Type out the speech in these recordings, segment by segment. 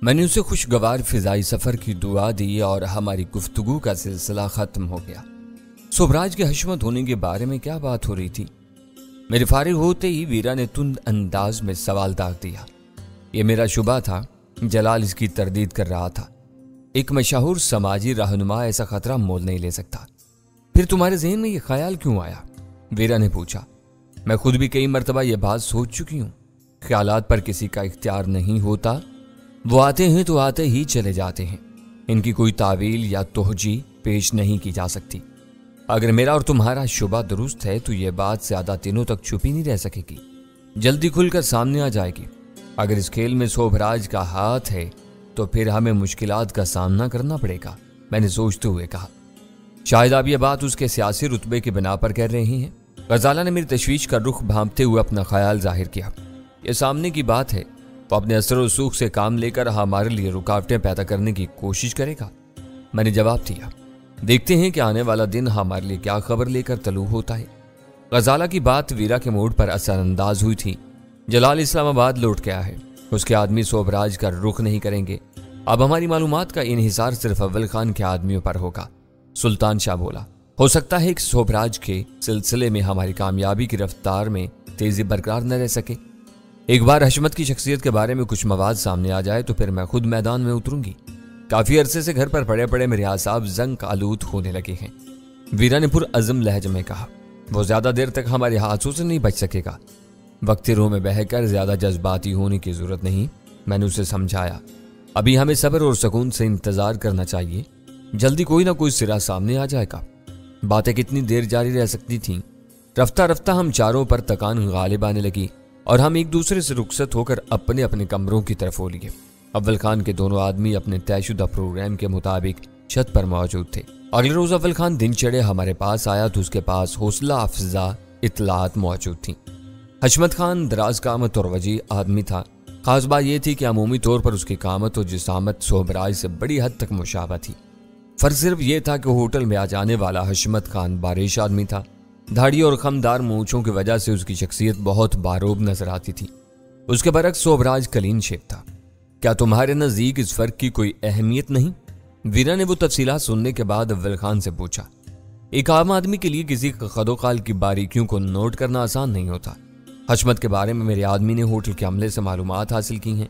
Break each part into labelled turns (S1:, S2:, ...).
S1: میں نے اسے خوشگوار فضائی سفر کی دعا دی اور ہماری گفتگو کا سلسلہ ختم ہو گیا۔ صوبراج کے حشمت ہونے کے بارے میں کیا بات ہو رہی تھی؟ میرے فارغ ہوتے ہی ویرا نے تند انداز میں سوال داغ دیا۔ یہ میرا شبہ تھا، جلال اس کی تردید کر رہا تھا۔ ایک مشہور سماجی رہنما ایسا خطرہ مول نہیں لے سکتا۔ پھر تمہارے ذہن میں یہ خیال کیوں آیا؟ ویرا نے پوچھا۔ میں خود بھی کئی مرتبہ یہ بات سوچ چکی ہوں۔ خیالات پر کسی کا اختیار نہیں ہوتا، وہ آتے ہیں تو آتے ہی چلے جاتے ہیں۔ ان کی کوئی تعویل یا توجیہ پیش نہیں کی جا سکتی۔ اگر میرا اور تمہارا شبہ درست ہے تو یہ بات زیادہ دنوں تک چھپی نہیں رہ سکے گی، جلدی کھل کر سامنے آ جائے گی۔ اگر اس کھیل میں صوبراج کا ہاتھ ہے تو پھر ہمیں مشکلات کا سامنا کرنا پڑے گا، میں نے سوچتے ہوئے کہا۔ شاید آپ یہ بات اس کے سیاسی رتبے کی بنا پر کہہ رہے ہیں۔ غزالہ نے میری تشویش کا رخ بھانپتے ہوئے اپنا خیال ظاہر کیا۔ یہ سامنے کی بات ہے، وہ اپنے اثر و رسوخ سے کام لے کر ہمارے لیے رکاوٹیں پیدا کرنے کی کوشش کرے گا۔ میں نے جواب دیا، دیکھتے ہیں کہ آنے والا دن ہمارے لیے کیا خبر لے کر طلوع ہوتا ہے۔ غزالہ کی بات ویرا کے موڈ پر اثر انداز ہوئی تھی۔ جلال اسلام آباد لوٹ گیا ہے، اس کے آدمی صوبراج کا رخ نہیں کریں گے۔ اب ہماری معلومات کا انحصار صرف اول خان کے آدمیوں پر ہوگا۔ سلطان شاہ بولا، ہو سکتا ہے کہ صوبراج کے سلسلے میں ہماری کامیابی کی رفتار میں تیزی برقرار نہ رہ سکے۔ ایک بار حشمت کی شخصیت کے بارے میں کچھ مواد سامنے آ جائے تو پھر میں خود میدان میں اتروں گی۔ کافی عرصے سے گھر پر پڑے پڑے میرے اعصاب زنگ آلود ہونے لگے ہیں، ویرا نے پرعزم لہجے میں کہا۔ وہ زیادہ دیر تک ہمارے ہاتھوں سے نہیں بچ سکے گا۔ وقتی روح میں بہہ کر زیادہ جذباتی ہونے کی ضرورت نہیں، میں نے اسے سمجھایا۔ ابھی ہمیں صبر اور سکون سے انتظار کرنا چاہیے، جلدی کوئی نہ کوئی سرا سامنے آ جائے گا۔ باتیں کتنی دیر جاری رہ سکتی تھیں؟ رفتہ رفتہ ہم چاروں پر تکان غالب آنے لگی اور ہم ایک دوسرے سے رخصت ہو کر اپنے اپنے کمروں کی طرف ہو لیے۔ اول خان کے دونوں آدمی اپنے طے شدہ پروگرام کے مطابق چھت پر موجود تھے۔ اگلے روز اول خان دن چڑھے ہمارے پاس آیا تو اس کے پاس حوصلہ افزا اطلاعات موجود تھیں۔ حشمت خان دراز قامت اور وجیح آدمی تھا۔ خاص بات یہ تھی کہ عمومی طور پر اس کی قامت و جسامت صوبراج سے بڑی حد تک مشابہ تھی۔ فرق صرف یہ تھا کہ ہوٹل میں آ جانے والا حشمت خان باریش آدمی تھا۔ دھاڑی اور خمدار مونچھوں کی وجہ سے اس کی شخصیت بہت باروب نظر آتی تھی۔ اس کے برعکس صوبراج کلین شیپ تھا۔ کیا تمہارے نزدیک اس فرق کی کوئی اہمیت نہیں؟ ویرا نے وہ تفصیلات سننے کے بعد اول خان سے پوچھا۔ ایک عام آدمی کے لیے کسی خد و خال کی باریکیوں کو نوٹ کرنا آسان نہیں ہوتا۔ حشمت کے بارے میں میرے آدمی نے ہوٹل کے عملے سے معلومات حاصل کی ہیں۔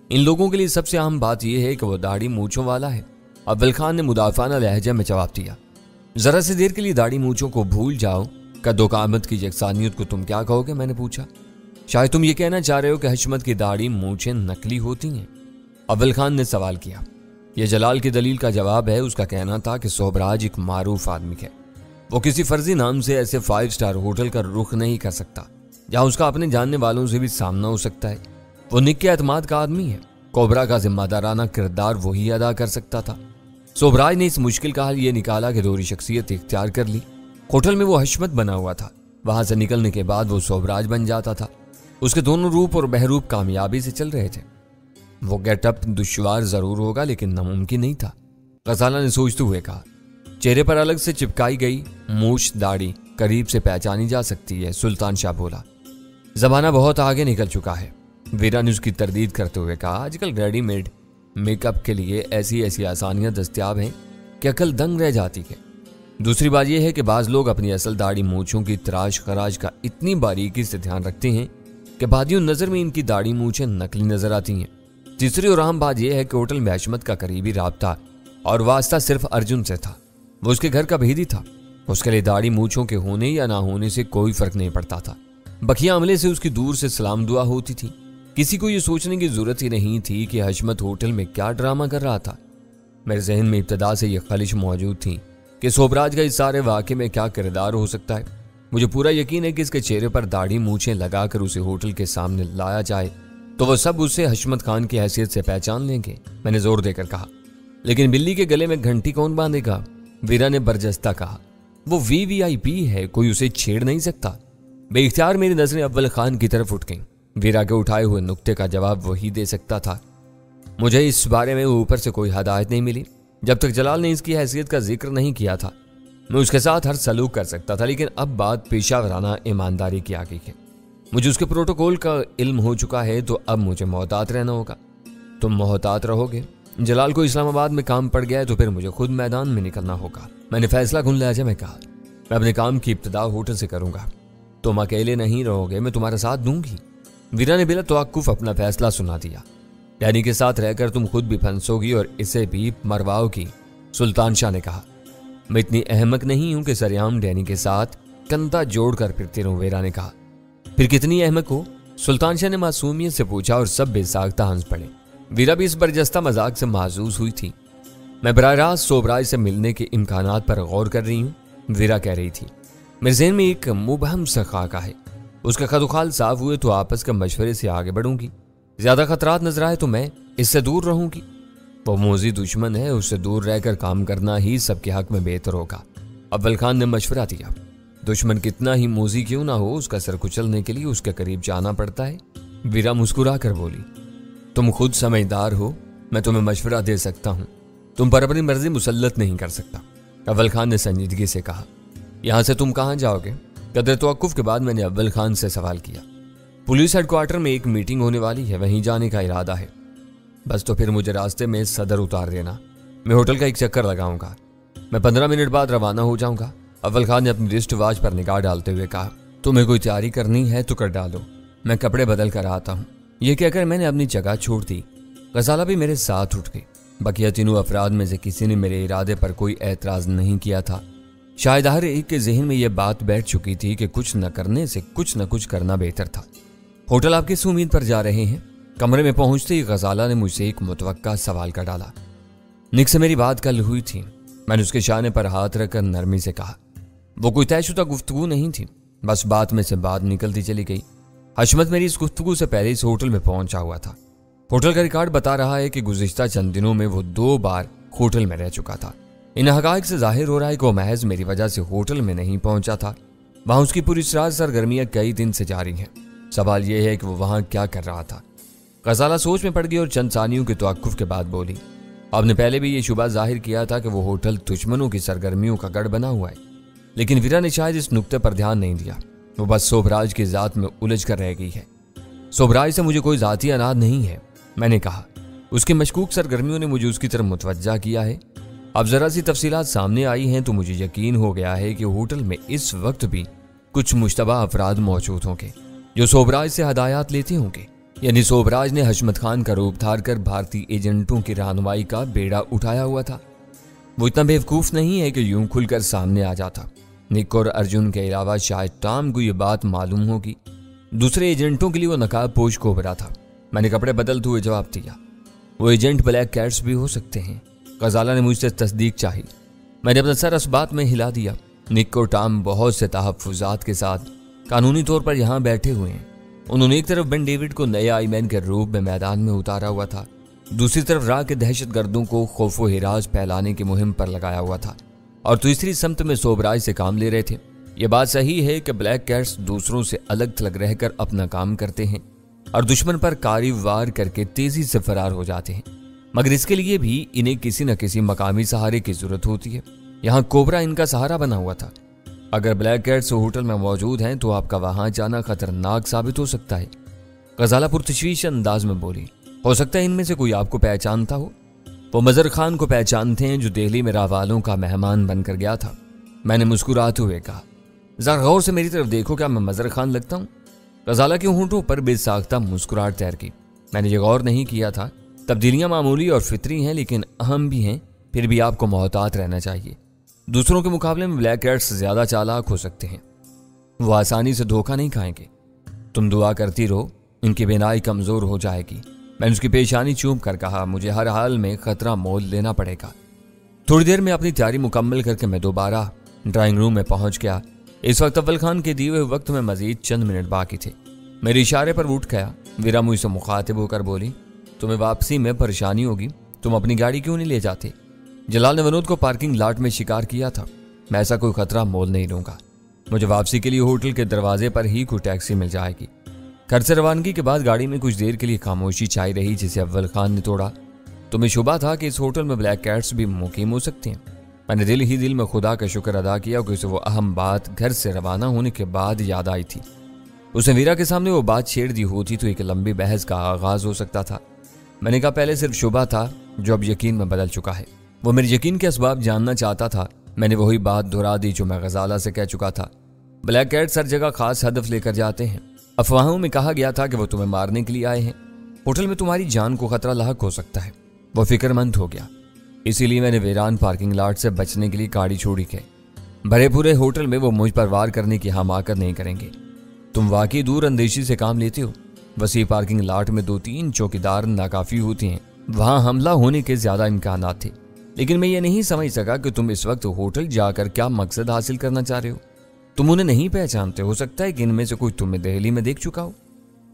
S1: ان لوگوں کے لیے سب سے اہم بات یہ ہے کہ وہ داڑھی مونچھوں والا ہے۔ اول خان نے مدافعانہ لہجے میں جواب دیا۔ ذرا سی دیر کے لیے داڑھی مونچھوں کو بھول جاؤ، قد و قامت کی یکسانیت کو تم کیا کہو گے؟ میں نے پوچھا۔ شاید تم یہ کہنا چاہ رہے ہو کہ حشمت کی داڑھی مونچھیں نقلی ہوتی ہیں؟ اول خان نے سوال کیا۔ یہ جلال کی دلیل کا جواب ہے۔ اس کا کہنا تھا کہ صوبراج ایک معروف آدمی ہے، وہ کسی فرضی نام سے ایسے 5 اسٹار ہوٹل کا رخ نہیں کر سکتا جہاں اس کا اپنے جاننے والوں سے بھی سامنا ہو سکتا ہے۔ وہ نک کے اعتماد کا آدمی ہے، کوبرا کا ذمہ دارانہ کردار وہی ادا کر سکتا تھا۔ صوبراج نے اس مشکل کا حل یہ نکالا کہ دوہری شخصیت اختیار کر لی۔ ہوٹل میں وہ حشمت بنا ہوا تھا، وہاں سے نکلنے کے بعد وہ صوبراج بن جاتا تھا۔ اس کے دونوں روپ اور بہروپ کامیابی سے چل رہے تھے۔ وہ گیٹ اپ دشوار ضرور ہوگا لیکن ناممکن نہیں تھا، غزالہ نے سوچتے ہوئے کہا۔ چہرے پر الگ سے چپکائی گئی مونچھ داڑھی قریب سے پہچانی جا سکتی ہے، سلطان شاہ بولا۔ زمانہ بہت آگے نکل چکا ہے، ویرا نے اس کی تردید کرتے ہوئے کہا۔ آج کل ریڈی میڈ میک اپ کے لیے ایسی آسانیاں دستیاب ہیں کہ عقل دنگ رہ جاتی ہے۔ دوسری بات یہ ہے کہ بعض لوگ اپنی اصل داڑھی مونچھوں کی تراش خراش کا اتنی باریکی سے دھیان رکھتے ہیں کہ بادیوں نظر میں ان کی داڑھی مونچھیں نقلی نظر آتی ہیں۔ تیسری اور اہم بات یہ ہے کہ ہوٹل میں حشمت کا قریبی رابطہ اور واسطہ صرف ارجن سے تھا۔ وہ اس کے گھر کا بھیدی تھا، اس کے لیے داڑھی مونچھوں کے ہونے یا نہ ہونے سے کوئی فرق نہیں پڑتا تھا۔ بکیا عملے سے اس کی دور سے سلام دعا ہوتی تھی۔ کسی کو یہ سوچنے کی ضرورت ہی نہیں تھی کہ حشمت ہوٹل میں کیا ڈرامہ کر رہا تھا۔ میرے ذہن میں ابتدا سے یہ خلش موجود تھی کہ صوبراج کا اس سارے واقعے میں کیا کردار ہو سکتا ہے۔ مجھے پورا یقین ہے کہ اس کے چہرے پر داڑھی مونچھیں لگا کر اسے ہوٹل کے سامنے لایا جائے تو وہ سب اسے حشمت خان کی حیثیت سے پہچان لیں گے، میں نے زور دے کر کہا۔ لیکن بلی کے گلے میں گھنٹی کون باندھے گا؟ ویرا نے برجستہ کہا۔ وہ VIP ہے، کوئی اسے چھیڑ نہیں سکتا۔ بے اختیار میری نظریں اول خان کی طرف اٹھ گئیں۔ ویرا کے اٹھائے ہوئے نقطے کا جواب وہی دے سکتا تھا۔ مجھے اس بارے میں اوپر سے کوئی ہدایت نہیں ملی۔ جب تک جلال نے اس کی حیثیت کا ذکر نہیں کیا تھا میں اس کے ساتھ ہر سلوک کر سکتا تھا، لیکن اب بات پیشہ ورانہ ایمانداری کی آ گئی ہے۔ مجھے اس کے پروٹوکول کا علم ہو چکا ہے تو اب مجھے محتاط رہنا ہوگا۔ तुम मोहतात रहोगे। जलाल को इस्लामाबाद में काम पड़ गया है तो फिर मुझे खुद मैदान में निकलना होगा। मैंने फैसला कुन लहजे में कहा। मैं अपने काम की इब्तिदा होटल से करूंगा। तुम अकेले नहीं रहोगे, मैं तुम्हारा साथ दूंगी। वीरा ने बिला तवक्कुफ अपना फैसला सुना दिया। डैनी के साथ रहकर तुम खुद भी फंसोगी और इसे भी मरवाओगी, सुल्तान शाह ने कहा। मैं इतनी अहमक नहीं हूं कि सरेआम डैनी के साथ कंधा जोड़कर फिरती रहूं, वीरा ने कहा। फिर कितनी अहमक हो? सुल्तान शाह ने मासूमियत से पूछा और सब बेसाख्ता हंस पड़े। वीरा भी इस बरजस्ता मजाक से महसूस हुई थी। मैं बराह रास्त सोबराज से मिलने के इम्कानात पर गौर कर रही हूँ, वीरा कह रही थी। मेरे ज़हन में एक मुबहम सा खाका है। उसका खदुखाल साफ हुए तो आपस के मशवरे से आगे बढ़ूंगी। ज्यादा खतरात नजर आए तो मैं इससे दूर रहूंगी। वो मोजी दुश्मन है, उससे दूर रहकर काम करना ही सबके हक में बेहतर होगा। अव्वल खान ने मशवरा दिया। दुश्मन कितना ही मोजी क्यों ना हो, उसका सर कुचलने के लिए उसके करीब जाना पड़ता है। वीरा मुस्कुरा कर बोली, तुम खुद समझदार हो, मैं तुम्हें मशवरा दे सकता हूँ, तुम पर अपनी मर्जी मुसल्लत नहीं कर सकता। अव्वल खान ने संजीदगी से कहा। यहाँ से तुम कहाँ जाओगे? कदर तवक्कुफ के बाद मैंने अव्वल खान से सवाल किया। पुलिस हेडक्वार्टर में एक मीटिंग होने वाली है, वहीं जाने का इरादा है। बस तो फिर मुझे रास्ते में सदर उतार देना, मैं होटल का एक चक्कर लगाऊंगा। मैं 15 मिनट बाद रवाना हो जाऊंगा। अव्वल खान ने अपनी रिस्ट वॉच पर निगाह डालते हुए कहा। तुम्हें कोई तैयारी करनी है तो कर डालो, मैं कपड़े बदल कर आता हूँ। यह कहकर मैंने अपनी जगह छोड़ दी। गजाला भी मेरे साथ उठ गई। बकिया तीनों अफराद में से किसी ने मेरे इरादे पर कोई एतराज नहीं किया था। शायद हर एक के जहन में यह बात बैठ चुकी थी कि कुछ न करने से कुछ न कुछ करना बेहतर था। होटल आप किस उम्मीद पर जा रहे हैं? कमरे में पहुंचते ही गजाला ने मुझसे एक मुतवक्का सवाल कर डाला। निक से मेरी बात कल हुई थी, मैंने उसके शाने पर हाथ रखकर नरमी से कहा। वो कोई तयशुदा गुफ्तगू नहीं थी, बस बात में से बात निकलती चली गई। हशमत मेरी इस गुफ्तगू से पहले इस होटल में पहुंचा हुआ था। होटल का रिकॉर्ड बता रहा है कि गुज़िश्ता चंद दिनों में वो 2 बार होटल में रह चुका था। इन हक़ाइक़ से जाहिर हो रहा है कि वो महज मेरी वजह से होटल में नहीं पहुंचा था। वहां उसकी पूरी सरगर्मियां कई दिन से जारी हैं। सवाल यह है कि वो वहां क्या कर रहा था। गजाला सोच में पड़ गई और चंद सानियों के तवक्कुफ के बाद बोली। आपने पहले भी ये शुबा जाहिर किया था कि वो होटल दुश्मनों की सरगर्मियों का गढ़ बना हुआ है, लेकिन वीरा ने शायद इस नुक्ते पर ध्यान नहीं दिया। वो बस सोबराज की जात में उलझ कर रह गई है। सोबराज से मुझे कोई जाती अनाद नहीं है, मैंने कहा। उसकी मशकूक सरगर्मियों ने मुझे उसकी तरफ मुतवज्जा किया है। अब जरा सी तफसीलात सामने आई हैं तो मुझे यकीन हो गया है कि होटल में इस वक्त भी कुछ मुश्तबा अफराद मौजूद होंगे जो सोबराज से हदायत लेते होंगे। यानी सोबराज ने हशमत खान का रूप धार कर भारतीय एजेंटों की रहनुमाई का बेड़ा उठाया हुआ था। वो इतना बेवकूफ नहीं है कि यूं खुलकर सामने आ जाता। निक और अर्जुन के अलावा शायद टॉम को ये बात मालूम होगी। दूसरे एजेंटों के लिए वो नकाब पोश कोबरा था। मैंने कपड़े बदलते हुए जवाब दिया। वो एजेंट ब्लैक कैट्स भी हो सकते हैं। गजाला ने मुझसे तस्दीक चाही। मैंने अपना सर इस बात में हिला दिया। निक और टॉम बहुत से तहफ़्फ़ुज़ात के साथ कानूनी तौर पर यहाँ बैठे हुए हैं। उन्होंने एक तरफ बेन डेविड को नए आईमैन के रूप में मैदान में उतारा हुआ था, दूसरी तरफ राह के दहशत गर्दों को खौफ व हिराज फैलाने की मुहिम पर लगाया हुआ था, और तीसरी समत में सोबराज से काम ले रहे थे। ये बात सही है कि ब्लैक कैट्स दूसरों से अलग थलग रहकर अपना काम करते हैं और दुश्मन पर कारी वार करके तेजी से फरार हो जाते हैं, मगर इसके लिए भी इन्हें किसी न किसी मकामी सहारे की जरूरत होती है। यहाँ कोबरा इनका सहारा बना हुआ था। अगर ब्लैक कैट्स होटल में मौजूद हैं तो आपका वहां जाना खतरनाक साबित हो सकता है। गजाला पुरतशवीश अंदाज में बोली। हो सकता है इनमें से कोई आपको पहचानता हो। वो मजर खान को पहचानते हैं जो दिल्ली में राहवालों का मेहमान बनकर गया था। मैंने मुस्कुराते हुए कहा। जरा गौर से मेरी तरफ देखो, क्या मैं मजर खान लगता हूँ? गजाला के होंठों पर बेसाख्ता मुस्कुराहट तैर की। मैंने ये गौर नहीं किया था। तब्दीलियां मामूली और फितरी हैं, लेकिन अहम भी हैं। फिर भी आपको मोहतात रहना चाहिए। दूसरों के मुकाबले में ब्लैक कैट्स ज्यादा चालाक हो सकते हैं। वो आसानी से धोखा नहीं खाएंगे। तुम दुआ करती रहो, इनकी बिनाई कमजोर हो जाएगी। मैंने उसकी पेशानी चूम कर कहा। मुझे हर हाल में खतरा मोल लेना पड़ेगा। थोड़ी देर में अपनी तैयारी मुकम्मल करके मैं दोबारा ड्राइंग रूम में पहुंच गया। इस वक्त अव्वल खान के दिए हुए वक्त में मजीद चंद मिनट बाकी थे। मेरे इशारे पर उठ गया। वीरा मुझसे मुखातिब होकर बोली, तुम्हें वापसी में परेशानी होगी, तुम अपनी गाड़ी क्यों नहीं ले जाते? जलाल ने विनोद को पार्किंग लॉट में शिकार किया था। मैं ऐसा कोई खतरा मोल नहीं लूंगा। मुझे वापसी के लिए होटल के दरवाजे पर ही कोई टैक्सी मिल जाएगी। घर से रवानगी के बाद गाड़ी में कुछ देर के लिए खामोशी छाई रही, जिसे अव्वल खान ने तोड़ा। तुम्हें शुबा था कि इस होटल में ब्लैक कैट्स भी मुकीम हो सकते हैं। मैंने दिल ही दिल में खुदा का शुक्र अदा किया कि उसे वो अहम बात घर से रवाना होने के बाद याद आई थी। उसने वीरा के सामने वो बात छेड़ दी होती तो एक लंबी बहस का आगाज हो सकता था। मैंने कहा पहले सिर्फ शुबा था जो अब यकीन में बदल चुका है। वो मेरे यकीन के असबाब जानना चाहता था। मैंने वही बात दोहरा दी जो मैं गजाला से कह चुका था। ब्लैक कैट्स हर जगह खास हदफ लेकर जाते हैं। अफवाहों में कहा गया था कि वो तुम्हें मारने के लिए आए हैं। होटल में तुम्हारी जान को खतरा लाहक हो सकता है। वो फिक्रमंद हो गया। इसीलिए मैंने वीरान पार्किंग लॉट से बचने के लिए गाड़ी छोड़ी के। भरे पूरे होटल में वो मुझ पर वार करने की हमाकत नहीं करेंगे। तुम वाकई दूर अंदेशी से काम लेते हो। वसी पार्किंग लॉट में 2-3 चौकीदार नाकाफी होती हैं। वहां हमला होने के ज्यादा इम्कान थे। लेकिन मैं ये नहीं समझ सका कि तुम इस वक्त होटल जाकर क्या मकसद हासिल करना चाह रहे हो। तुम उन्हें नहीं पहचानते। हो सकता है कि इनमें से कोई तुम्हें दिल्ली में देख चुका हो।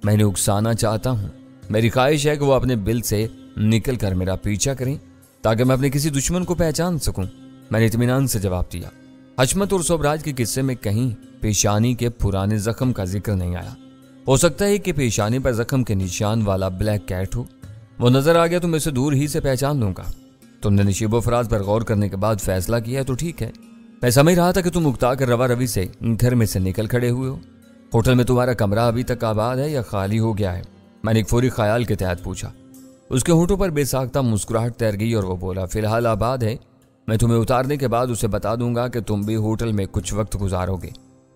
S1: मैंने उकसाना चाहता हूँ। मेरी ख्वाहिश है कि वो अपने बिल से निकल कर मेरा पीछा करें ताकि मैं अपने किसी दुश्मन को पहचान सकूं। मैंने इत्मीनान से जवाब दिया। हशमत और सोबराज के किस्से में कहीं पेशानी के पुराने जख्म का जिक्र नहीं आया। हो सकता है कि पेशानी पर जख्म के निशान वाला ब्लैक कैट हो। वो नजर आ गया तो मैं उसे दूर ही से पहचान लूंगा। तुमने नशीबो फराज पर गौर करने के बाद फैसला किया तो ठीक है। मैं समझ रहा था कि तुम उकता कर रवा रवि से घर में से निकल खड़े हुए हो। होटल में तुम्हारा कमरा अभी तक आबाद है या खाली हो गया है? मैंने एक फौरी ख्याल के तहत पूछा। उसके होठों पर बेसाख्ता मुस्कुराहट तैर गई और वो बोला, फिलहाल आबाद है। मैं तुम्हें उतारने के बाद उसे बता दूंगा कि तुम भी होटल में कुछ वक्त गुजारोगे।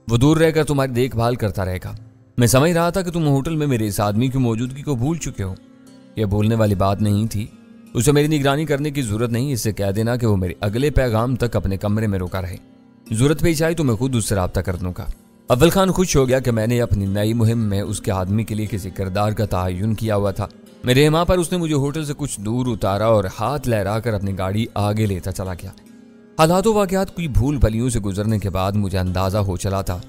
S1: वो दूर रहकर तुम्हारी देखभाल करता रहेगा। मैं समझ रहा था कि तुम होटल में मेरे इस आदमी की मौजूदगी को भूल चुके हो। यह भूलने वाली बात नहीं थी। उसे मेरी निगरानी करने की जरूरत नहीं। इससे कह देना कि वो मेरे अगले पैगाम तक अपने कमरे में रुका रहे। जरूरत पेश आई तो मैं खुद उससे राब्ता कर दूंगा। अव्वल खान खुश हो गया कि मैंने अपनी नई मुहिम में उसके आदमी के लिए किसी किरदार का तयन किया हुआ था। मेरे हिमा पर उसने मुझे होटल से कुछ दूर उतारा और हाथ लहरा कर अपनी गाड़ी आगे लेता चला गया। हालात वाकयात कुछ भूल भलियों से गुजरने के बाद मुझे अंदाजा हो चला था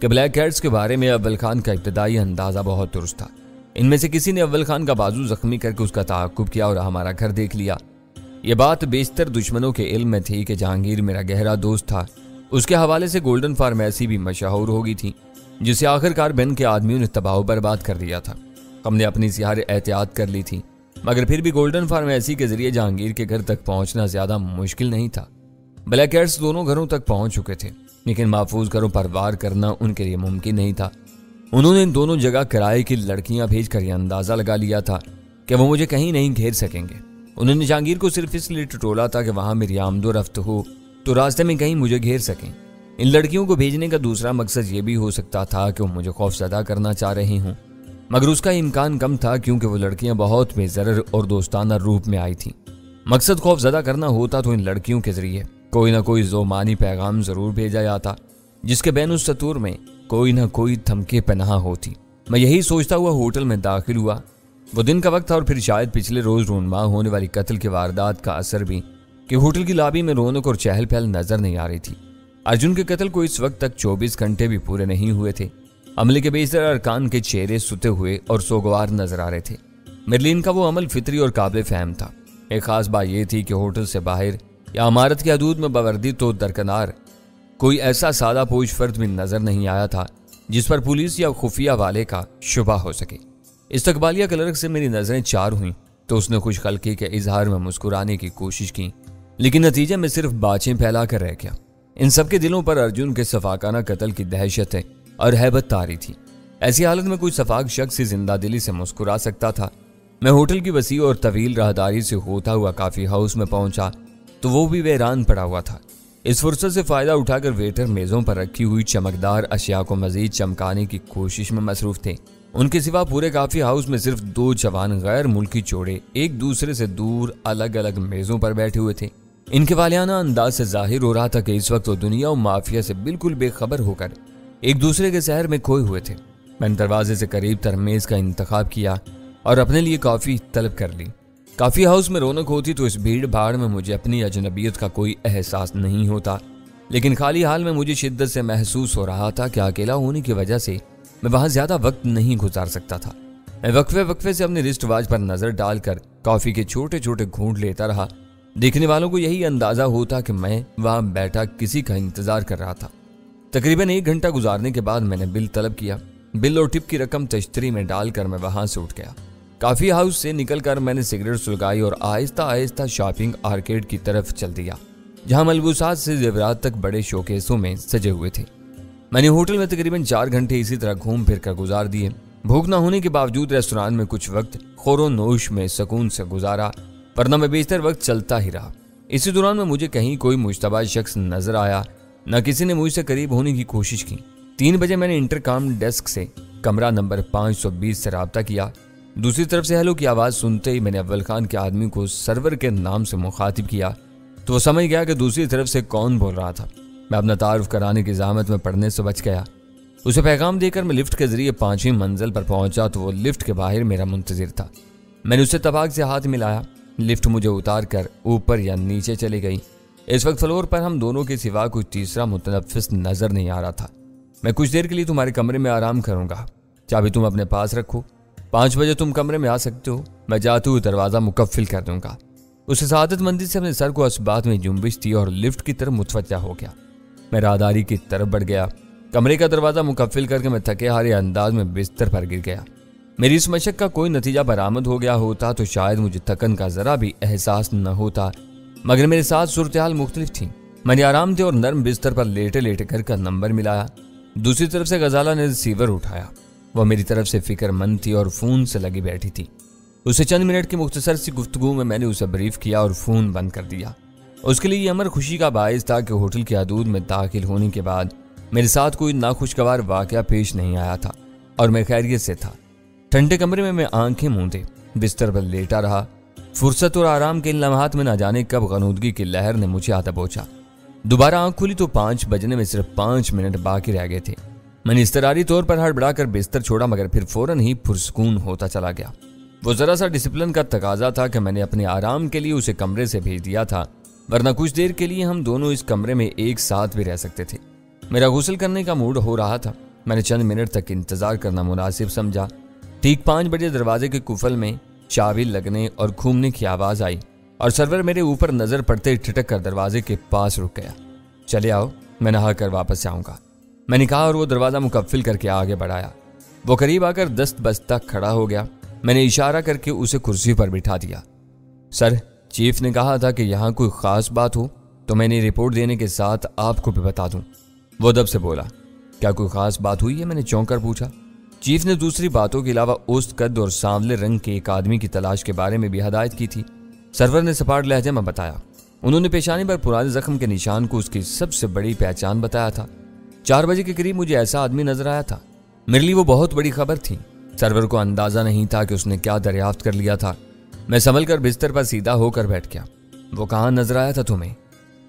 S1: कि ब्लैक कैट्स के बारे में अव्वल खान का इब्तदाई अंदाजा बहुत दुरुस्त था। इनमें से किसी ने अव्वल खान का बाजू जख्मी करके उसका ताक़ुब किया और हमारा घर देख लिया। यह बात बेशतर दुश्मनों के इल्म में थी कि जहांगीर मेरा गहरा दोस्त था। उसके हवाले से गोल्डन फार्मेसी भी मशहूर हो गई थी, जिसे आखिरकार बेन के आदमियों ने तबाह बर्बाद कर दिया था। हमने अपनी सियार एहतियात कर ली थी, मगर फिर भी गोल्डन फार्मेसी के जरिए जहांगीर के घर तक पहुंचना ज्यादा मुश्किल नहीं था। ब्लैक कैट्स दोनों घरों तक पहुंच चुके थे, लेकिन महफूज घरों पर वार करना उनके लिए मुमकिन नहीं था। उन्होंने इन दोनों जगह किराए की लड़कियां भेजकर यह अंदाजा लगा लिया था कि वो मुझे कहीं नहीं घेर सकेंगे। उन्होंने जहांगीर को सिर्फ इसलिए टटोला था कि वहां मेरी आमदोरफ्त हो तो रास्ते में कहीं मुझे घेर सकें। इन लड़कियों को भेजने का दूसरा मकसद ये भी हो सकता था कि वो मुझे खौफजदा करना चाह रही हूँ, मगर उसका इम्कान कम था क्योंकि वो लड़कियां बहुत बेजरर और दोस्ताना रूप में आई थीं। मकसद खौफजदा करना होता तो इन लड़कियों के जरिए कोई ना कोई ज़ोमानी पैगाम जरूर भेजा जाता, जिसके बैनुस सतूर में कोई ना कोई धमकी पनाह होती। मैं यही सोचता हुआ होटल में दाखिल हुआ। वो दिन का वक्त था और फिर शायद पिछले रोज रूनमा होने वाली कत्ल की वारदात का असर भी कि होटल की लॉबी में रौनक और चहल पहल नजर नहीं आ रही थी। अर्जुन के कत्ल को इस वक्त तक 24 घंटे भी पूरे नहीं हुए थे। अमले के बेशतर अरकान के चेहरे सुते हुए और सोगवार नजर आ रहे थे। मिरलिन का वो अमल फितरी और काबिल फहम था। एक खास बात यह थी कि होटल से बाहर या इमारत की हदूद में बवर्दी तो दरकनार कोई ऐसा सादा पोश फर्द भी नजर नहीं आया था जिस पर पुलिस या खुफिया वाले का शुबा हो सके। इस्तकबालिया क्लर्क से मेरी नजरें चार हुई तो उसने खुश खल्की के इजहार में मुस्कुराने की कोशिश की, लेकिन नतीजे में सिर्फ बातें फैला कर रह गया। इन सबके दिलों पर अर्जुन के सफाकाना कत्ल की दहशत और हैबत तारी थी। ऐसी हालत में कोई सफाक शख्स जिंदा दिली से मुस्कुरा सकता था। मैं होटल की वसी और तवील राहदारी से होता हुआ काफी हाउस में पहुंचा तो वो भी वीरान पड़ा हुआ था। इस फुर्सत से फायदा उठाकर वेटर मेजों पर रखी हुई चमकदार अशिया को मजीद चमकाने की कोशिश में मसरूफ थे। उनके सिवा पूरे काफी हाउस में सिर्फ 2 जवान गैर मुल्की जोड़े एक दूसरे से दूर अलग अलग मेजों पर बैठे हुए थे। इनके वालियाना अंदाज से जाहिर हो रहा था कि इस वक्त वो दुनिया और माफिया से बिल्कुल बेखबर होकर एक दूसरे के शहर में खोए हुए थे। मैंने दरवाजे से करीब तर मेज का इंतखाब किया और अपने लिए कॉफी तलब कर ली। काफी हाउस में रौनक होती तो इस भीड़ भाड़ में मुझे अपनी अजनबियत का कोई एहसास नहीं होता, लेकिन खाली हाल में मुझे शिद्दत से महसूस हो रहा था कि अकेला होने की वजह से मैं वहां ज्यादा वक्त नहीं गुजार सकता था। मैं वक्फे वक्फे से अपने रिस्ट वॉच पर नजर डालकर कॉफी के छोटे छोटे घूंट लेता रहा। देखने वालों को यही अंदाजा होता कि मैं वहां बैठा किसी का इंतजार कर रहा था। तकरीबन 1 घंटा गुजारने के बाद मैंने बिल तलब किया। बिल और टिप की रकम तश्तरी में डालकर मैं वहां से उठ गया। काफी हाउस से निकलकर मैंने सिगरेट सुलगाई और आहिस्ता आहिस्ता शॉपिंग आर्केड की तरफ चल दिया, जहां मलबूसात से जेवरात तक बड़े शोकेसों में सजे हुए थे। मैंने होटल में तकरीबन 4 घंटे इसी तरह घूम फिर कर गुजार दिए। भूख न होने के बावजूद रेस्टोरेंट में कुछ वक्त खोरो नोश में सुकून से गुजारा, वरना मैं बेशतर वक्त चलता ही रहा। इसी दौरान में मुझे कहीं कोई मुश्तबा शख्स नजर आया, न किसी ने मुझसे करीब होने की कोशिश की। 3 बजे मैंने इंटरकॉम डेस्क से कमरा नंबर 520 से राब्ता किया। दूसरी तरफ से हेलो की आवाज़ सुनते ही मैंने अव्वल खान के आदमी को सर्वर के नाम से मुखातिब किया तो वो समझ गया कि दूसरी तरफ से कौन बोल रहा था। मैं अपना तारुफ कराने की ज़हमत में पढ़ने से बच गया। उसे पैगाम देकर मैं लिफ्ट के जरिए 5वीं मंजिल पर पहुंचा तो वो लिफ्ट के बाहर मेरा मुंतजिर था। मैंने उससे तबाक से हाथ मिलाया। लिफ्ट मुझे उतार कर ऊपर या नीचे चली गई। इस वक्त फ्लोर पर हम दोनों के सिवा कोई तीसरा मुतनफ़िस नजर नहीं आ रहा था। मैं कुछ देर के लिए तुम्हारे कमरे में आराम करूंगा, चाबी तुम अपने पास रखो। 5 बजे तुम कमरे में आ सकते हो। मैं जाते हुए दरवाज़ा मुकफ़िल कर दूंगा। उसे सआदतमंदी से अपने सर को असबात में जुम्बिश दी और लिफ्ट की तरफ मुतवज्जा हो गया। मैं राहदारी की तरफ बढ़ गया। कमरे का दरवाज़ा मुकफ़िल करके मैं थके हारे अंदाज में बिस्तर पर गिर गया। मेरी इस मशक का कोई नतीजा बरामद हो गया होता तो शायद मुझे थकन का ज़रा भी एहसास न होता, मगर मेरे साथ सूरत हाल मुख्तलिफ थी। मैंने आराम दे और नरम बिस्तर पर लेटे लेटे घर का नंबर मिलाया। दूसरी तरफ से गजाला ने रिसीवर उठाया। वह मेरी तरफ से फिक्रमंद थी और फ़ोन से लगी बैठी थी। उसे चंद मिनट की मुख्तसर सी गुफ्तगू में मैंने उसे ब्रीफ किया और फ़ोन बंद कर दिया। उसके लिए ये अमर खुशी का बायस था कि होटल की हदूद में दाखिल होने के बाद मेरे साथ कोई नाखुशगवार वाक़या पेश नहीं आया था और मैं खैरियत से था। ठंडे कमरे में मैं आंखें मूंदे बिस्तर पर लेटा रहा। फुर्सत और आराम के इन लम्हात में न जाने कब गनूदगी की लहर ने मुझे आ दबोचा। दोबारा आंख खुली तो 5 बजने में सिर्फ 5 मिनट बाकी रह गए थे। मैंने इस्तरारी तौर पर हड़बड़ाकर बिस्तर छोड़ा, मगर फिर फौरन ही पुरसकून होता चला गया। वो जरा सा डिसिप्लिन का तकाजा था कि मैंने अपने आराम के लिए उसे कमरे से भेज दिया था, वरना कुछ देर के लिए हम दोनों इस कमरे में एक साथ भी रह सकते थे। मेरा गुस्ल करने का मूड हो रहा था। मैंने चंद मिनट तक इंतजार करना मुनासिब समझा। ठीक 5 बजे दरवाजे के कुफल में चाबी लगने और घूमने की आवाज़ आई और सर्वर मेरे ऊपर नजर पड़ते ठिठक कर दरवाजे के पास रुक गया। चले आओ, मैं नहा कर वापस आऊँगा, मैंने कहा और वो दरवाज़ा मुकफ़िल करके आगे बढ़ाया। वो करीब आकर दस्त बस्ता खड़ा हो गया। मैंने इशारा करके उसे कुर्सी पर बिठा दिया। सर, चीफ ने कहा था कि यहाँ कोई ख़ास बात हो तो मैंने रिपोर्ट देने के साथ आपको भी बता दूँ। वो दब से बोला, क्या कोई ख़ास बात हुई है? मैंने चौंक कर पूछा। चीफ ने दूसरी बातों के अलावा औसत कद और सांवले रंग के एक आदमी की तलाश के बारे में भी हदायत की थी। सर्वर ने सपाट लहजे में बताया। उन्होंने पेशानी पर पुराने जख्म के निशान को उसकी सबसे बड़ी पहचान बताया था। 4 बजे के करीब मुझे ऐसा आदमी नजर आया था। मेरे लिए वो बहुत बड़ी खबर थी। सर्वर को अंदाजा नहीं था कि उसने क्या दरियाफ्त कर लिया था। मैं संभल कर बिस्तर पर सीधा होकर बैठ गया। वो कहाँ नजर आया था तुम्हें?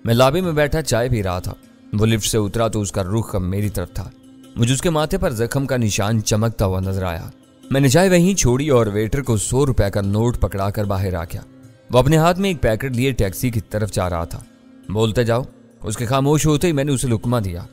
S1: मैं लॉबी में बैठा चाय पी रहा था। वो लिफ्ट से उतरा तो उसका रुख मेरी तरफ था। मुझे उसके माथे पर जख्म का निशान चमकता हुआ नजर आया। मैंने चाय वहीं छोड़ी और वेटर को 100 रुपए का नोट पकड़ाकर बाहर आ गया। वो अपने हाथ में एक पैकेट लिए टैक्सी की तरफ जा रहा था। बोलते जाओ। उसके खामोश होते ही मैंने उसे लुकमा दिया।